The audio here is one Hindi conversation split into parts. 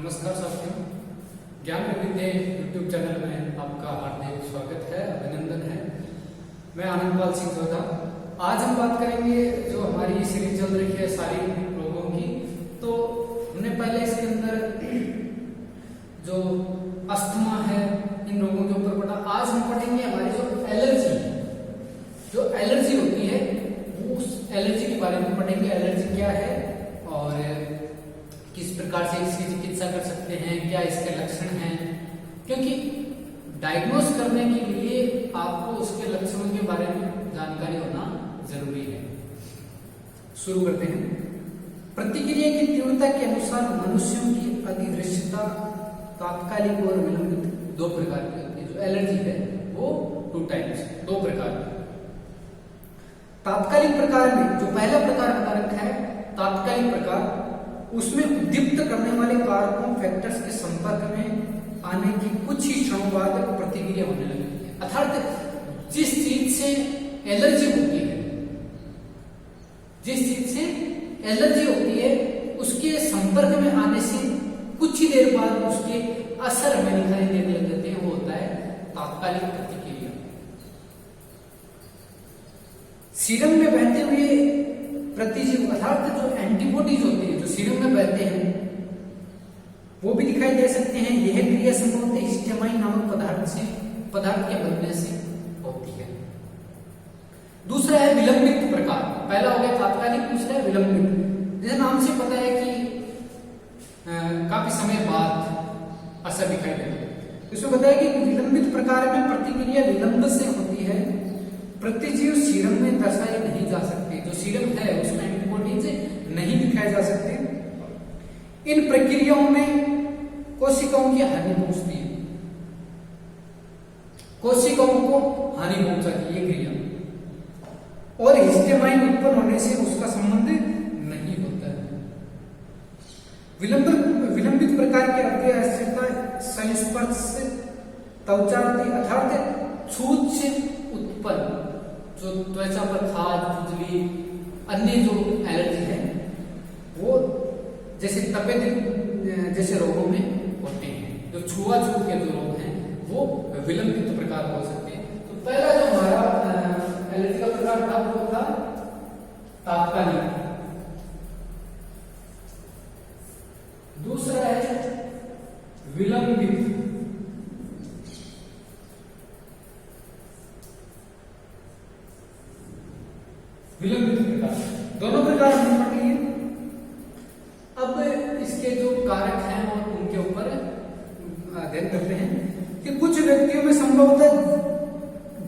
नमस्कार साथियों, ज्ञान विद्या यूट्यूब चैनल में आपका हार्दिक स्वागत है, अभिनंदन है। मैं आनंद पाल सिंह चौधा। आज हम बात करेंगे जो हमारी सीरीज चल रही है शारीरिक रोगों की। तो हमने पहले इसके अंदर जो अस्थमा है इन रोगों के ऊपर पढ़ा। आज हम पढ़ेंगे हमारी जो एलर्जी होती है उस एलर्जी के बारे में पढ़ेंगे। एलर्जी क्या है और किस प्रकार से इसकी चिकित्सा कर सकते हैं, क्या इसके लक्षण हैं, क्योंकि डायग्नोस करने के लिए आपको उसके लक्षणों के बारे में जानकारी होना जरूरी है। शुरू करते हैं। प्रतिक्रिया की तीव्रता के अनुसार मनुष्यों की अधिदृश्यता तात्कालिक और विलंबित दो प्रकार की होती है। जो एलर्जी है वो दो प्रकार की। तात्कालिक प्रकार में जो पहला प्रकार बता रखा है तात्कालिक प्रकार, उसमें उद्दीप्त करने वाले कारकों फैक्टर्स के संपर्क में आने की कुछ ही क्षणों बाद प्रतिक्रिया होने लगती है। अर्थात जिस चीज से एलर्जी होती है उसके संपर्क में आने से कुछ ही देर बाद उसके असर हमें दिखाई देने लग जाते हैं। वो होता है तात्कालिक प्रतिक्रिया। सीरम में बहते हुए प्रतिजीव अर्थात जो एंटीबॉडीज होते हैं जो सीरम में बहते हैं वो भी दिखाई दे सकते हैं। यह क्रिया संभवतः हिस्टामाइन नामक पदार्थ के बनने से होती है। दूसरा है विलंबित प्रकार। पहला हो गया तात्कालिक, दूसरा है विलंबित। जैसे नाम से पता है कि काफी समय बाद असर दिखाई देता है। इसमें बताया कि विलंबित प्रकार में प्रतिक्रिया विलंब से होती है। प्रतिजीव सीरम में दर्शाए नहीं जा सकते। जो सीरम है उसमें एंटीबॉडीज नहीं दिखाए जा सकते। इन प्रक्रियाओं में कोशिकाओं की हानि पहुंचती है। कोशिकाओं को हानि पहुंचाती है क्रिया, और हिस्टामाइन उत्पन्न होने से उसका संबंध नहीं होता है। विलंबित प्रकार की अत्यवस्था संस्पर्श त्वचा अर्थात छूत से उत्पन्न जो त्वचा पर खाज, खुजली, अन्य जो एलर्जी है वो जैसे तपेदिक जैसे रोगों में होते हैं। जो छुआछूत के जो रोग हैं वो विलंबित प्रकार हो सकते हैं। तो पहला जो हमारा एलर्जी का प्रकार था वो था तात्कालिक। दूसरा है विलंबित। प्रकार, दोनों प्रकार हमने पढ़ लिए। अब इसके जो कारक हैं और उनके ऊपर अध्ययन करते हैं कि कुछ व्यक्तियों में संभवतः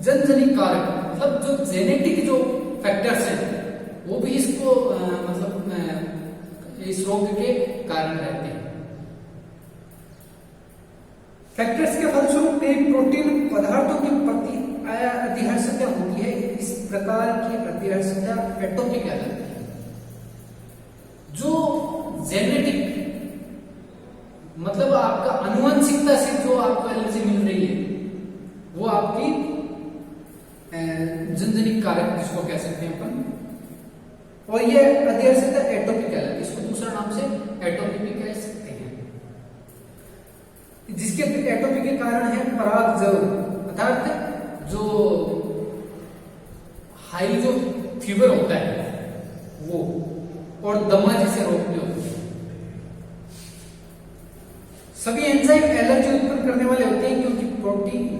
जनजनिक कारक मतलब जो जेनेटिक जो फैक्टर्स हैं वो भी इसको इस रोग के कारण रहते हैं। फैक्टर्स के फलस्वरूप कई प्रोटीन पदार्थों के प्रति अधिहर्षता होती है। इस प्रकार की अधिहर्षता एटोपिक कहलाती है। जो जेनेटिक मतलब आपका अनुवांशिकता से जो आपको एलर्जी मिल रही है वो आपकी जनजनिक कारक जिसको कह सकते हैं अपन, और ये अधिहर्षता एटोपिक कहलाती है। इसको दूसरा नाम से एटोपिक भी कह सकते हैं। जिसके एटोपी के कारण है परागजव अर्थात जो हाई जो फीवर होता है वो, और दमा जैसे रोग भी होते हैं। सभी एंजाइम एलर्जी उत्पन्न करने वाले होते हैं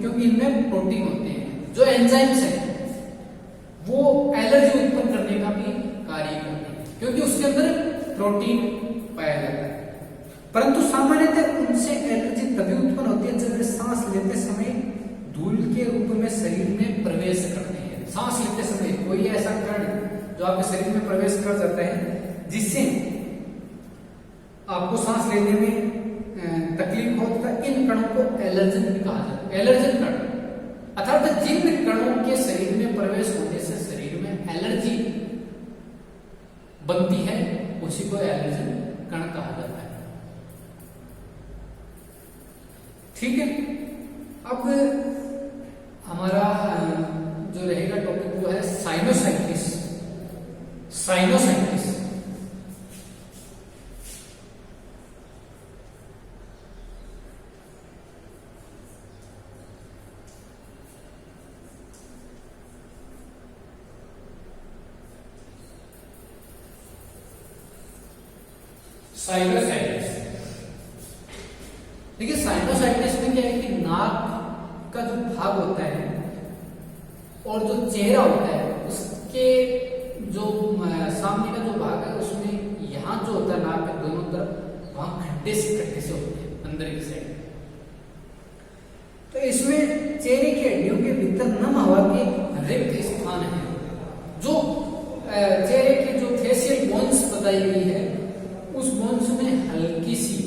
क्योंकि इनमें प्रोटीन होते हैं। जो एंजाइम्स हैं वो एलर्जी उत्पन्न करने का भी कार्य करते हैं क्योंकि उसके अंदर प्रोटीन पाया जाता है। परंतु सामान्यतः उनसे एलर्जी तभी उत्पन्न होती है जब वे सांस लेते समय धूल के रूप में शरीर में प्रवेश करते हैं। सांस लेते समय कोई ऐसा कण जो आपके शरीर में प्रवेश कर जाता है जिससे आपको सांस लेने में तकलीफ होता है, इन कणों को एलर्जन भी कहा जाता है। एलर्जन कण अर्थात जिन कणों के शरीर में प्रवेश होने से शरीर में एलर्जी बनती है उसी को एलर्जन कण कहा जाता है। ठीक है। अब हमारा जो रहेगा टॉपिक वो है साइनोसाइटिस। साइनोसाइटिस। देखिए साइनोसाइटिस में क्या है कि नाक का जो भाग होता है और जो चेहरा होता है उसके जो सामने का जो भाग है उसमें यहाँ जो होता है नाक के दोनों तरफ वहां खड्डे से होते हैं अंदर की साइड। तो इसमें चेहरे की हड्डियों के भीतर नम हवा के रिक्त स्थान है। जो चेहरे की जो फेशियल बोन्स बताई गई है उस बोन्स में हल्की सी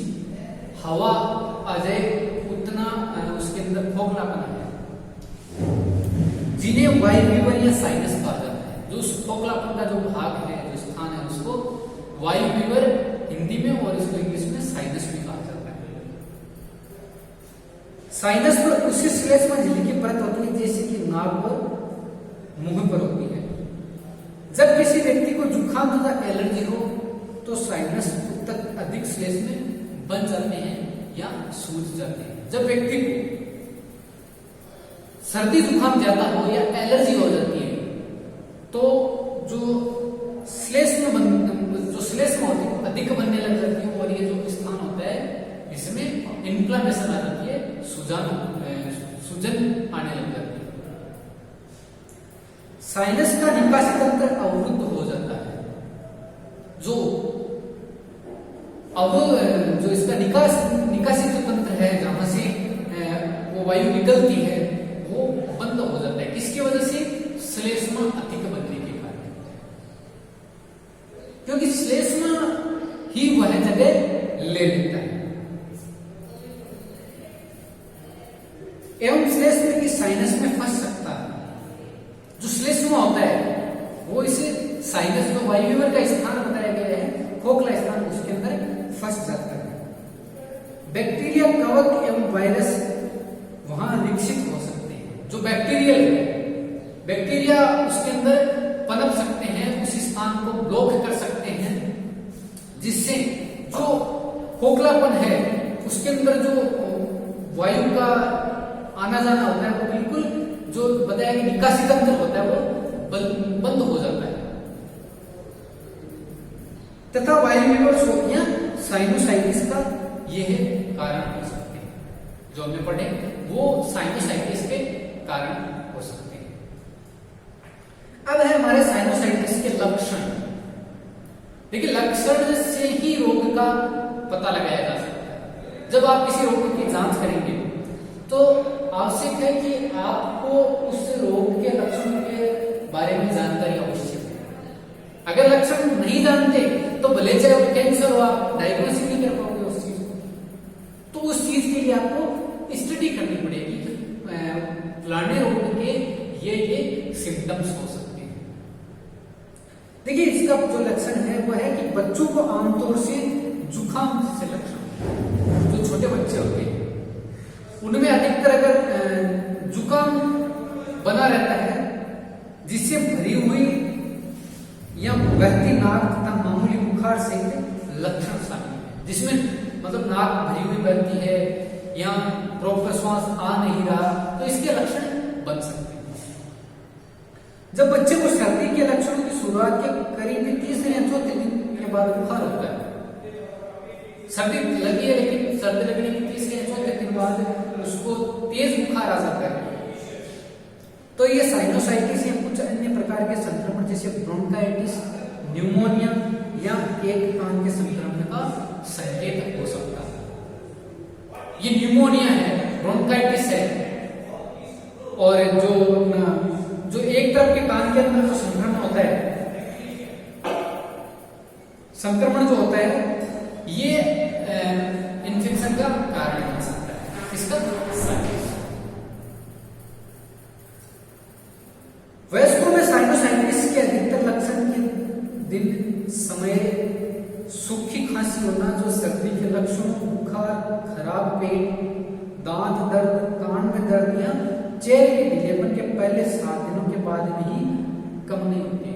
हवा आ जाए उतना उसके अंदर खोखलापन है, जिन्हें वायुविवर या साइनस कहा जाता है। जो उस खोखलापन का जो भाग है, जो स्थान है, उसको वायुविवर हिंदी में और इसको इंग्लिश में साइनस भी कहा जाता है। साइनस पर उसी श्लेष्मा झिल्ली की परत होती है जैसे कि नाक और मुंह पर होती है। जब किसी व्यक्ति को जुकाम तथा एलर्जी हो तो साइनस तक अधिक श्लेष्मा बन जाते हैं या सूज जाते हैं। जब व्यक्ति को सर्दी जुकाम ज्यादा हो या एलर्जी हो जाती है तो जो श्लेष्मा होती है अधिक बनने लग जाती है और ये जो स्थान होता है इसमें इन्फ्लामेशन आ जाती है, सूजन आने लग जाती है। साइनस का निकासी तंत्र अवरुद्ध हो जाता है। जो इसका निकासी जो तंत्र है जहां से वो वायु निकलती है वो बंद हो जाता है। किसकी वजह से? श्लेष्मा अधिक बनने के कारण, क्योंकि श्लेष्मा ही वह जगह ले लेता है। एवं श्लेष्मा की साइनस में फंस सकता है। जो श्लेष्मा होता है वो इसे साइनस जो वायुविवर का स्थान बताया गया है, खोखला स्थान, उसके अंदर फंस जाता है। बैक्टीरिया, कवक एवं वायरस वहां विकसित हो सकते हैं। जो बैक्टीरिया उसके अंदर पनप सकते हैं, उस स्थान को ब्लॉक कर सकते हैं, जिससे जो खोखलापन है उसके अंदर जो वायु का आना जाना होता है वो बिल्कुल जो बताया कि निकासी तंत्र होता है वो बंद हो जाता है तथा वायुविवर या साइनोसाइटिस का यह कारण हो सकते हैं। जो हमने पढ़े वो साइनोसाइटिस के कारण हो सकते हैं। अब है हमारे साइनोसाइटिस के लक्षण। देखिए लक्षण से ही रोग का पता लगाया जा सकता है। जब आप किसी रोग की जांच करेंगे तो आवश्यक है कि आपको उस रोग के लक्षणों के बारे में जानकारी आवश्यक है। अगर लक्षण नहीं जानते तो भले चाहे वो कैंसर हो, आप डायग्नोसिस नहीं कर पाओगे उस चीज को। तो उस चीज के लिए आपको स्टडी करनी पड़ेगी। फलाने रोग के ये सिम्टम्स हो सकते हैं। देखिए इसका जो लक्षण है वो है कि बच्चों को आमतौर से जुकाम से लक्षण, जो छोटे बच्चे होते हैं उनमें अधिकतर अगर जुकाम बना रहता है जिससे भरी हुई या बहती नाक तथा मामूली बुखार से लक्षण शामिल है, जिसमें मतलब नाक भरी हुई बहती है या प्रॉपर श्वास आ नहीं रहा, तो इसके लक्षण बन सकते हैं। जब बच्चे को सर्दी के लक्षणों की शुरुआत के करीब 3 या 4 दिन के बाद बुखार होता है, सर्दी लगी है लेकिन सर्दी लगने के 3 या 4 दिन बाद उसको तेज बुखार आ जाता है, तो ये साइनोसाइटिस या कुछ अन्य प्रकार के संक्रमण जैसे ब्रोंकाइटिस, न्यूमोनिया या एक कान के संक्रमण का संकेत हो सकता है। ये न्यूमोनिया है, ब्रोंकाइटिस है, और जो एक तरफ के कान के अंदर जो संक्रमण होता है, संक्रमण जो होता है ये इन्फेक्शन का कारण बन सकता है। इसका वयस्कों में साइनोसाइटिस के अधिकतर लक्षण के दिन समय सूखी खांसी होना, जो सर्दी के लक्षणों, बुखार, खराब पेट, दांत दर्द, कान में दर्द या चेहरे के ढीलेपन के पहले 7 दिनों के बाद भी कम नहीं होते।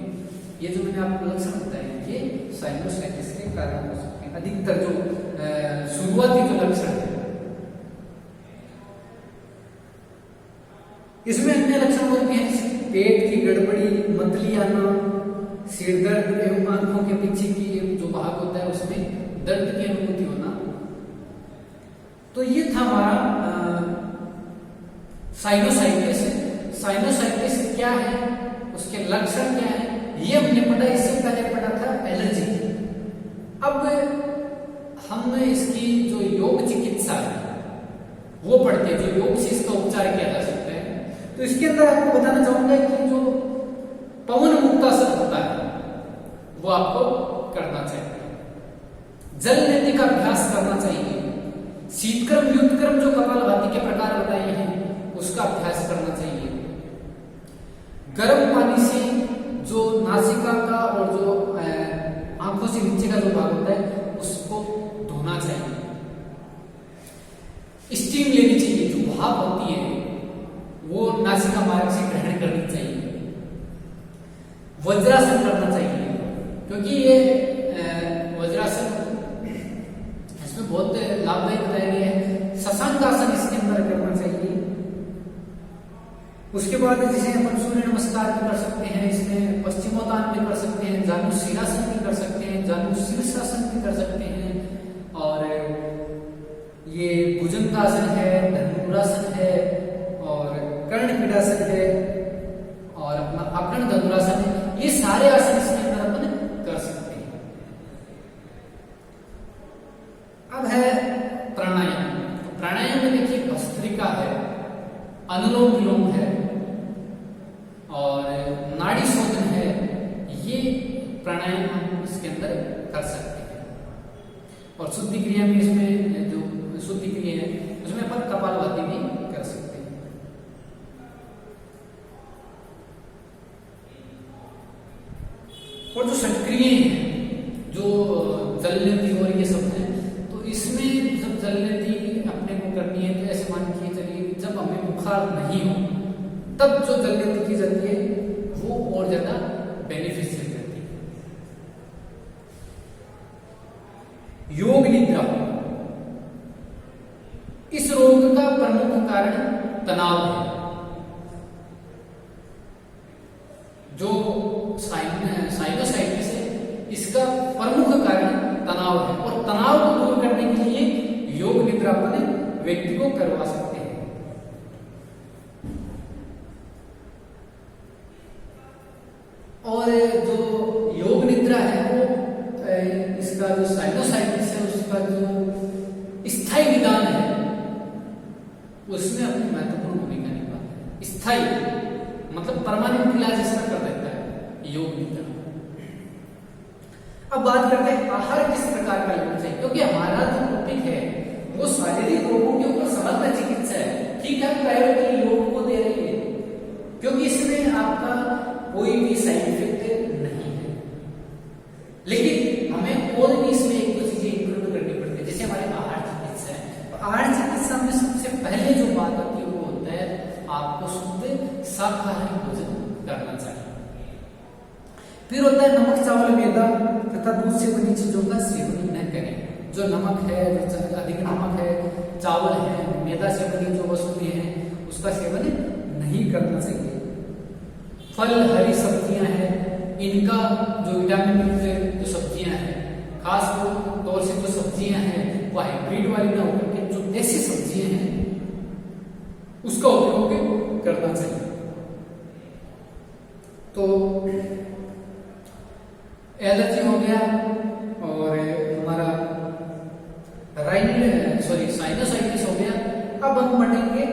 ये जो मैंने आपको लक्षण बताए ये साइनोसाइटिस के कारण हो सकते हैं। अधिकतर जो शुरुआती जो लक्षण है, इसमें अन्य लक्षण होते हैं जैसे पेट की गड़बड़ी, मतली आना, सिर दर्द एवं आंखों के पीछे की जो भाग होता है उसमें दर्द की अनुभूति होना। तो ये था हमारा साइनोसाइटिस। साइनोसाइटिस क्या है, उसके लक्षण क्या है, ये हमने पढ़ा। इससे पहले पढ़ा था एलर्जी। अब हम इसकी जो योग चिकित्सा है वो पढ़ते हैं, जो योग से इसका उपचार किया जा सकता है। तो इसके अंदर आपको बताना चाहूंगा कि जो पवन मुक्तासन होता है वो आपको करना चाहिए, जल नीति का अभ्यास करना चाहिए, शीतक्रम युद्धक्रम जो कपालभाति के प्रकार बताए हैं उसका अभ्यास करना चाहिए, गर्म पानी से जो नासिका का और जो आंखों से नीचे का जो भाग होता है उसको धोना चाहिए, स्टीम लेनी चाहिए, जो भाप होती है वो नासिका मार्ग से ग्रहण करनी चाहिए, वज्रासन करना चाहिए, क्योंकि ये वज्रासन इसमें बहुत लाभदायक बताया गया है। शशांकासन इसके अंदर करना चाहिए। उसके बाद जैसे अपन सूर्य नमस्कार भी कर सकते हैं, इसमें पश्चिमोत्तान भी कर सकते हैं, जानु शीरासन भी कर सकते हैं, जानु शीर्षासन भी कर सकते हैं, और ये भुजंगासन है, धनुरासन है, और कर्ण पीडासन है, और अपना अकर्ण धनुरासन है। ये सारे आसन इसके अंदर अपन कर सकते हैं। अब है प्राणायाम। तो प्राणायाम में देखिए भस्त्रिका है, अनुलोम विलोम है और नाड़ी शोधन है। ये प्राणायाम हम इसके अंदर कर सकते हैं। और शुद्धि क्रिया में इसमें जो शुद्धि क्रिया है उसमें अपन कपालभाति भी कर सकते हैं। और जो षटक्रिय हैं, जो जलनेति और ये सब है, तो इसमें जब जलनेति अपने को करनी है तो ऐसे मान के चलिए जब हमें बुखार नहीं हो तब जो जलनेति की जाती है वो और ज्यादा बेनिफिशियल रहती है। योग निद्रा, इस रोग का प्रमुख कारण तनाव है। जो साइनोसाइटिस है इसका प्रमुख कारण तनाव है, और तनाव को दूर करने के लिए योग निद्रा अपन व्यक्ति को करवा सकते हैं। और जो योग निद्रा है वो इसका जो साइनोसाइटिस है उसका जो स्थायी निदान है उसमें अपनी महत्वपूर्ण भूमिका निभाता है। स्थायी मतलब परमानेंट इलाज इसका कर देता है योग निद्रा। अब बात करते हैं आहार किस प्रकार का लेना चाहिए, क्योंकि हमारा जो टॉपिक है वो शारीरिक रोगों के ऊपर समग्र चिकित्सा है। ठीक है, पैरों के योग को दे रही है क्योंकि इसमें आपका कोई भी साइड इफेक्ट नहीं है, लेकिन हमें और भी इसमें एक दो चीजें इंक्लूड करनी पड़ती है। जैसे हमारे आहार चिकित्सा है, तो आहार चिकित्सा में सबसे पहले जो बात आती है वो होता है आपको शुद्ध शाकाहारी भोजन करना चाहिए। फिर होता है नमक चावल मैदा तथा दूध से बनी चीजों का सेवन न करें। जो नमक है, जो अधिक नमक है, चावल है, मैदा से बनी जो वस्तुएं हैं उसका सेवन नहीं करना चाहिए। फल, हरी सब्जियां हैं, इनका जो विटामिन युक्त जो सब्जियां हैं, खास तौर से जो सब्जियां हैं वो हाइब्रिड वाली ना होकर के जो देसी सब्जियां हैं उसका उपयोग करना चाहिए। तो एलर्जी हो गया और हमारा साइनोसाइटिस हो गया। अब हम पढ़ेंगे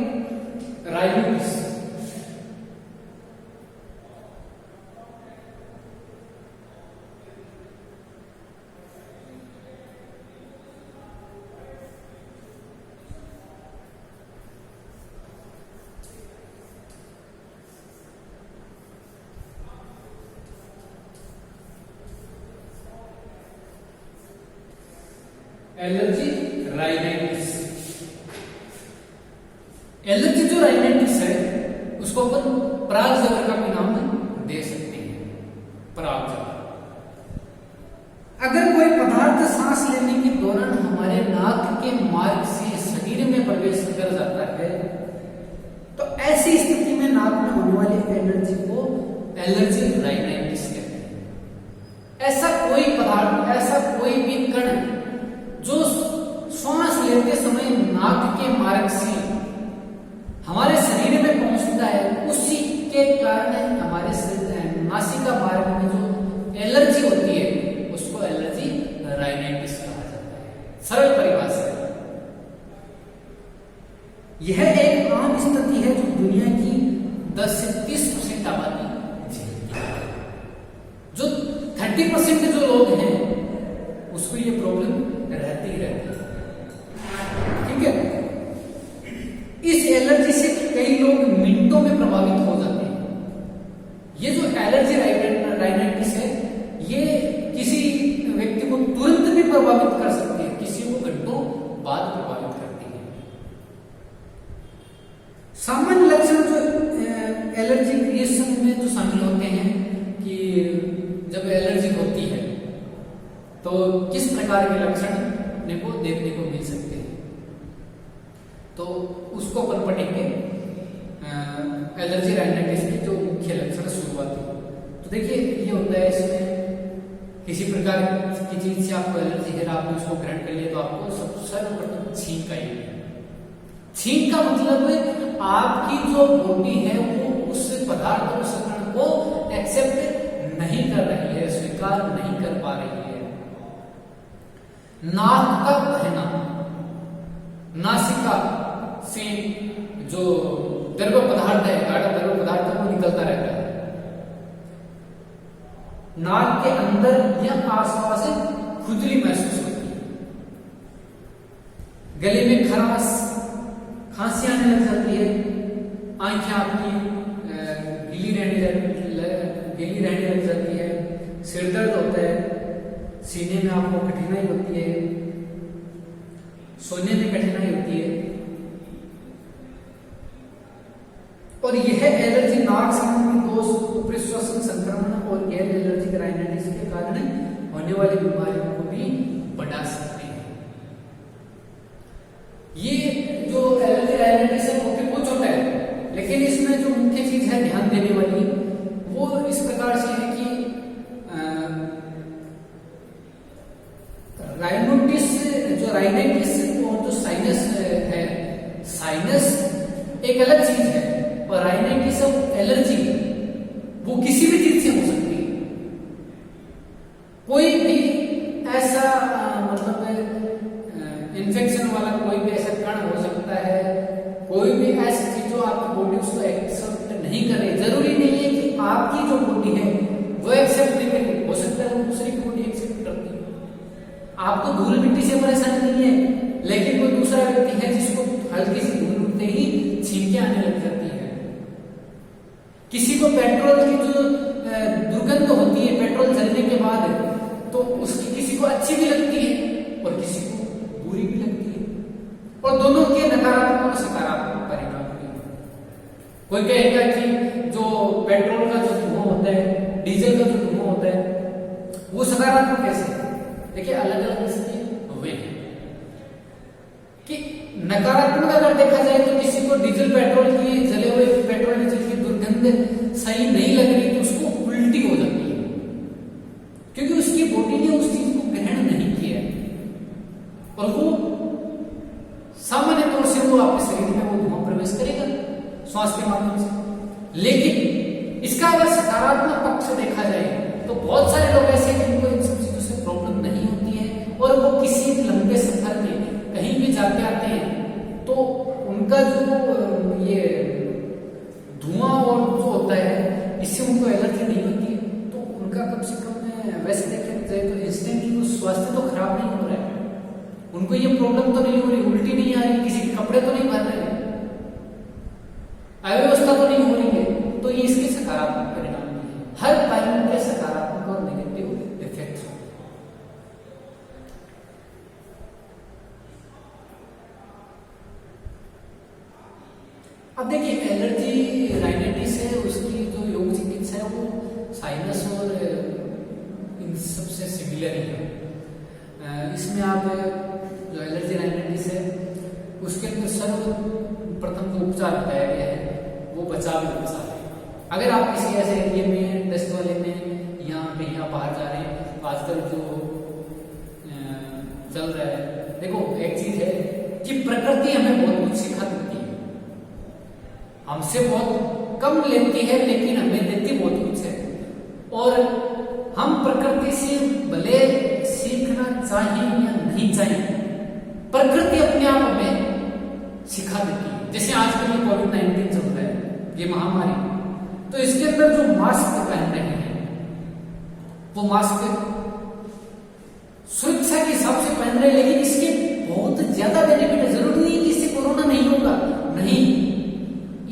राइनाइटिस। Allergy rhinitis. एलर्जी जो राइनाइटिस है उसको अपन पराग जगर का भी नाम दे सकते हैं। पराग जगर, अगर कोई पदार्थ सांस लेने के दौरान हमारे नाक के मार्ग से शरीर में प्रवेश कर जाता है तो ऐसी स्थिति में नाक में होने वाली एलर्जी को एलर्जी राइनाइटिस कहते हैं। ऐसा कोई पदार्थ, ऐसा कोई भी कण जो श्वास लेते समय नाक के मार्ग से हमारे शरीर में पहुंचता है, उसी के कारण हमारे नासिका मार्ग में जो एलर्जी होती है उसको एलर्जी राइनाइटिस कहा जाता है। सरल परिभाषा है। यह एक आम स्थिति है जो दुनिया की 10 से 30% आबादी झेलती है। जो 30% जो लोग हैं उसको ये प्रॉब्लम रहती ही रहती है। ठीक है। इस एलर्जी से कई लोग मिनटों में प्रभावित हो जाते हैं। ये जो एलर्जी राइनाइटिस है ये किसी व्यक्ति को तुरंत भी प्रभावित कर सकती है, किसी को घंटों बाद प्रभावित करती है। सामान्य लक्षण जो एलर्जी क्रिएशन में जो शामिल होते हैं कि जब एलर्जी होती है तो किस प्रकार के लक्षण को देखने को मिल सकते हैं, तो उसको अपन पढ़ेंगे। एलर्जी राइनाइटिस की जो मुख्य लक्षण शुरुआती, तो देखिए ये होता है, इसमें किसी प्रकार की चीज से आपको एलर्जी है, आपने उसको ग्रहण कर लिया तो आपको सर्वप्रथम छींक आएगी। छींक का मतलब है आपकी जो बॉडी है वो उस पदार्थ और संकरण को एक्सेप्ट नहीं कर रही है, स्वीकार नहीं कर पा रही है। नाक का बहना, नासिका से जो द्रव पदार्थ है, गाढ़ा द्रव पदार्थ है वो निकलता रहता है। नाक के अंदर या आसपास खुजली महसूस होती है। गले में खराश, खांसी आने लग जाती है। आंखें आपकी गीली रहने लग जाती है। सिर दर्द होता है। सीने में आपको कठिनाई होती है। सोने में कठिनाई होती है। और यह एलर्जी नाक संबंधी दोष, ऊपरी श्वसन संक्रमण और गैर एलर्जिक राइनाइटिस के कारण होने वाली बीमारियों को भी बढ़ा सकते हैं। ये जो एलर्जी राइनाइटिस है वो बहुत छोटा है, लेकिन इसमें जो मुख्य चीज है ध्यान देने वाली वो इस प्रकार से है कि राइनाइटिस और जो साइनस है, साइनस एक अलग चीज है और राइनाइटिस और एलर्जी वो किसी भी चीज से हो सकती है। कोई भी ऐसा मतलब इन्फेक्शन वाला कोई भी ऐसा कण हो सकता है, कोई भी ऐसी चीज जो आपकी बॉडी उसको एक्सेप्ट नहीं कर रही। जरूरी नहीं है कि आपकी जो बॉडी है वो एक्सेप्ट नहीं करेगी, हो सकता है वो दूसरी की बॉडी एक्सेप्ट करती है। आपको धूल मिट्टी से परेशानी नहीं है, लेकिन कोई दूसरा व्यक्ति है जिसको हल्की सी धूल उठते ही छींकें आने लग जाती है। किसी को पेट्रोल की जो दुर्गंध होती है पेट्रोल जलने के बाद, तो उसकी किसी को अच्छी भी लगती है और किसी को बुरी भी लगती है, और दोनों के नकारात्मक और सकारात्मक परिणाम भी। कोई कहेगा कि जो पेट्रोल का जो धुआं होता है, डीजल का जो धुआं होता है वो सकारात्मक कैसे है? देखिए अलग अलग इसके वे हैं कि नकारात्मक अगर देखा जाए तो किसी को डीजल पेट्रोल की जले हुए पेट्रोल डीजल की दुर्गंध सही नहीं लग रही तो उसको उल्टी हो जाती है, क्योंकि उसकी बॉडी ने उस चीज को ग्रहण नहीं किया और वो सामान्य तौर से वो आपके शरीर में वो धुआं प्रवेश करेगा श्वास के माध्यम से। लेकिन इसका अगर सकारात्मक पक्ष देखा जाए तो बहुत सारे लोग ऐसे हैं जिनको इन सब चीजों से प्रॉब्लम नहीं होती है और वो किसी लंबे सफर में कहीं भी जाते आते हैं तो उनका जो ये धुआं और जो होता है इससे उनको एलर्जी नहीं होती है, तो उनका कम से कम वैसे देखा जाए तो इंस्टेंटली स्वास्थ्य तो खराब नहीं हो रहा है, उनको ये प्रॉब्लम तो नहीं हो रही, उल्टी नहीं आ रही, किसी के कपड़े तो नहीं भर रहे, अव्यवस्था तो नहीं हो रही है। तो ये इसके सकारात्मक परिणाम भी है। हर पहलू के सकारात्मक और नेगेटिव इफेक्ट्स होते हैं। अब देखिए एलर्जी राइनाइटिस है, उसकी जो योग चिकित्सा है वो साइनस और इन सबसे सिमिलर है। इसमें आप जो एलर्जी राइनाइटिस है उसके अंदर सर्वप्रथम जो उपचार बताया गया है वो बचाव उपचार है। अगर आप किसी ऐसे एरिया में दस्त वाले में या कहीं आप बाहर जा रहे हैं, आजकल जो चल रहा है। देखो एक चीज है कि प्रकृति हमें बहुत कुछ सिखा देती है, हमसे बहुत कम लेती है लेकिन हमें देती बहुत कुछ है। और हम प्रकृति से भले सीखना चाहिए या नहीं चाहिए, प्रकृति अपने आप हमें सिखा देती है। जैसे आजकल ये कोविड-19 चल रहा है, ये महामारी, तो इसके अंदर जो मास्क पहन रहे हैं वो मास्क सुरक्षा के हिसाब से पहन रहे हैं, लेकिन इसके बहुत ज्यादा बेनिफिट है। जरूरी नहीं कि इससे कोरोना नहीं होगा, नहीं,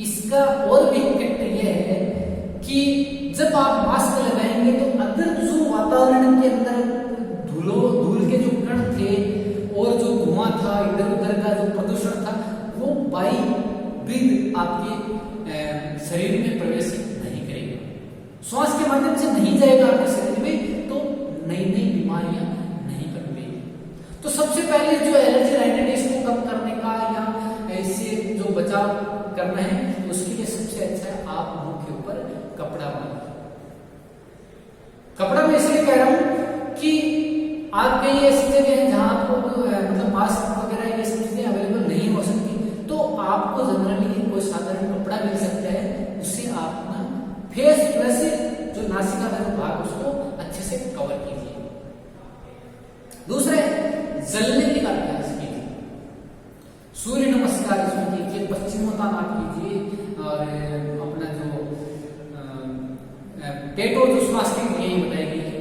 इसका और भी इफेक्ट यह है कि जब आप मास्क लगाएंगे तो अंदर जो वातावरण के अंदर धूल के जो कण थे और जो धुआं था, इधर उधर का जो प्रदूषण था, वो बाई ब्रीथ आपके शरीर में प्रवेश नहीं करेगा, श्वास के माध्यम से नहीं जाएगा आपके शरीर में, तो नई नई बीमारियां नहीं पनपेगी। तो सबसे पहले जो एलर्जी राइनाइटिस को कम करने का या इससे जो बचाव करना है, उसके लिए सबसे अच्छा है आप मुंह के ऊपर कपड़ा बांधो। कपड़ा मैं इसलिए कह रहा हूं कि आप कई ऐसी जगह है जहां आपको मतलब मास्क वगैरह ये सब चीजें अवेलेबल नहीं हो सकती, तो आपको जनरली कोई साधारण कपड़ा मिल सकता है, उससे आप अपना फेस प्लस जो नासिका का जो भाग उसको अच्छे से कवर कीजिए। दूसरा जलने का अभ्यास कीजिए, सूर्य नमस्कार इसमें कीजिए, पश्चिमोत्तान कीजिए, और अपना जो पेट और जो श्वास की क्रियाएं बताई गई है,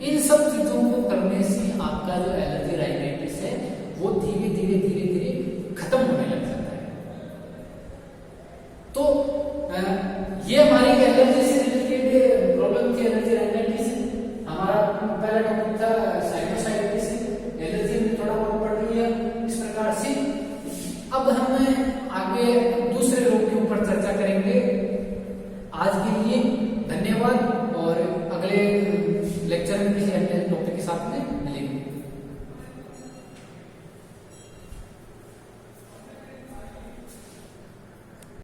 इन सब चीजों को करने से आपका जो एलर्जी राइनाइटिस है वो धीरे धीरे धीरे धीरे खत्म होने लग जाता है। तो ये हमारी एलर्जी से रिलेटेड प्रॉब्लम थी, एलर्जी राइनाइटिस। हमारा पहला टॉपिक था साइनोसाइटिस, एलर्जी में थोड़ा बहुत पढ़ लिया इस प्रकार से। अब हम आगे दूसरे रोग के ऊपर चर्चा करेंगे। आज के लिए धन्यवाद, और अगले लेक्चर में किसी अन्य टॉपिक के साथ में